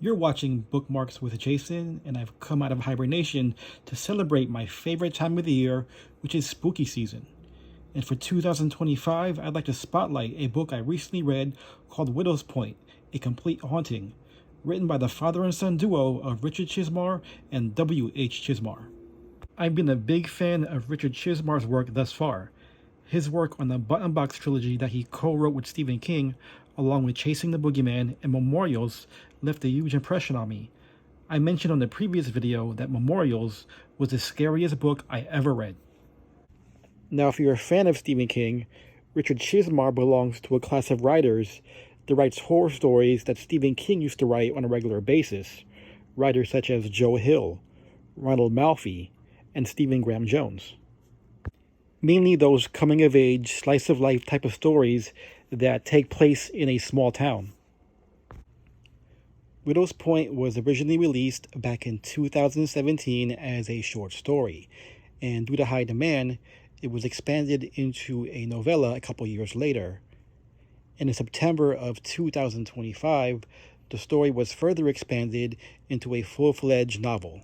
You're watching Bookmarks with Jason, and I've come out of hibernation to celebrate my favorite time of the year, which is spooky season. And for 2025, I'd like to spotlight a book I recently read called Widow's Point, A Complete Haunting, written by the father and son duo of Richard Chizmar and W.H. Chizmar. I've been a big fan of Richard Chizmar's work thus far. His work on the Button Box trilogy that he co-wrote with Stephen King, along with Chasing the Boogeyman and Memorials, left a huge impression on me. I mentioned on the previous video that Memorials was the scariest book I ever read. Now, if you're a fan of Stephen King, Richard Chizmar belongs to a class of writers that writes horror stories that Stephen King used to write on a regular basis. Writers such as Joe Hill, Ronald Malfi, and Stephen Graham Jones. Mainly those coming-of-age, slice-of-life type of stories that take place in a small town. Widow's Point was originally released back in 2017 as a short story, and due to high demand, it was expanded into a novella a couple years later. And in September of 2025, the story was further expanded into a full-fledged novel.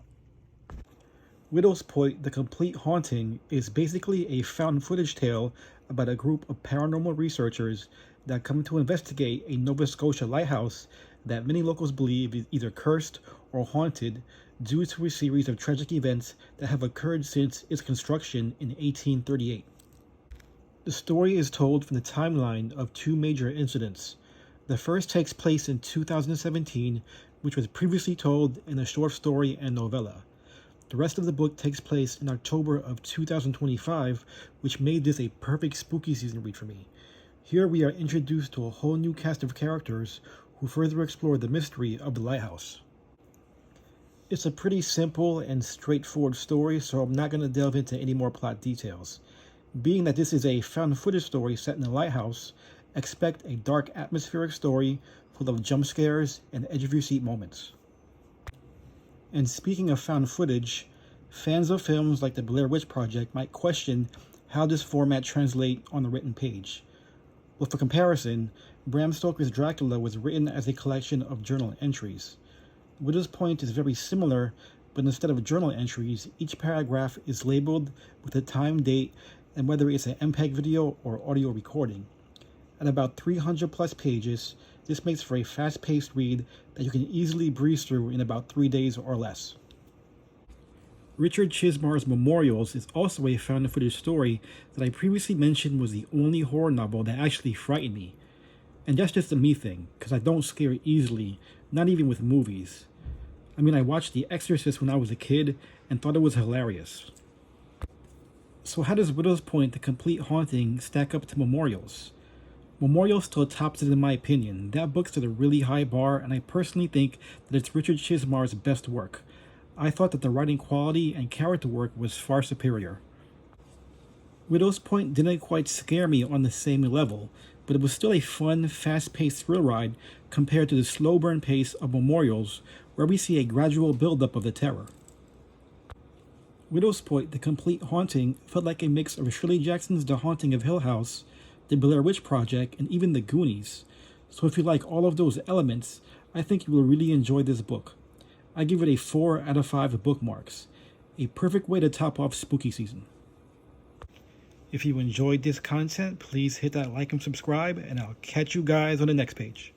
Widow's Point, The Complete Haunting, is basically a found footage tale about a group of paranormal researchers that come to investigate a Nova Scotia lighthouse that many locals believe is either cursed or haunted due to a series of tragic events that have occurred since its construction in 1838. The story is told from the timeline of two major incidents. The first takes place in 2017, which was previously told in a short story and novella. The rest of the book takes place in October of 2025, which made this a perfect spooky season read for me. Here we are introduced to a whole new cast of characters who further explore the mystery of the lighthouse. It's a pretty simple and straightforward story, so I'm not going to delve into any more plot details. Being that this is a found footage story set in a lighthouse, expect a dark atmospheric story full of jump scares and edge-of-your-seat moments. And speaking of found footage, fans of films like the Blair Witch Project might question how this format translates on the written page. Well, for comparison, Bram Stoker's Dracula was written as a collection of journal entries. Widow's Point is very similar, but instead of journal entries, each paragraph is labeled with the time, date, and whether it's an MPEG video or audio recording. At about 300 plus pages, this makes for a fast-paced read that you can easily breeze through in about 3 days or less. Richard Chizmar's Memorials is also a found-footage story that I previously mentioned was the only horror novel that actually frightened me. And that's just a me thing, because I don't scare easily, not even with movies. I mean, I watched The Exorcist when I was a kid and thought it was hilarious. So how does Widow's Point, The Complete Haunting, stack up to Memorials? Memorial still tops it in my opinion. That book's at a really high bar, and I personally think that it's Richard Chizmar's best work. I thought that the writing quality and character work was far superior. Widow's Point didn't quite scare me on the same level, but it was still a fun, fast-paced thrill ride compared to the slow burn pace of Memorials, where we see a gradual build-up of the terror. Widow's Point, The Complete Haunting, felt like a mix of Shirley Jackson's The Haunting of Hill House, The Blair Witch Project, and even The Goonies. So if you like all of those elements, I think you will really enjoy this book. I give it a 4 out of 5 bookmarks. A perfect way to top off spooky season. If you enjoyed this content, please hit that like and subscribe, and I'll catch you guys on the next page.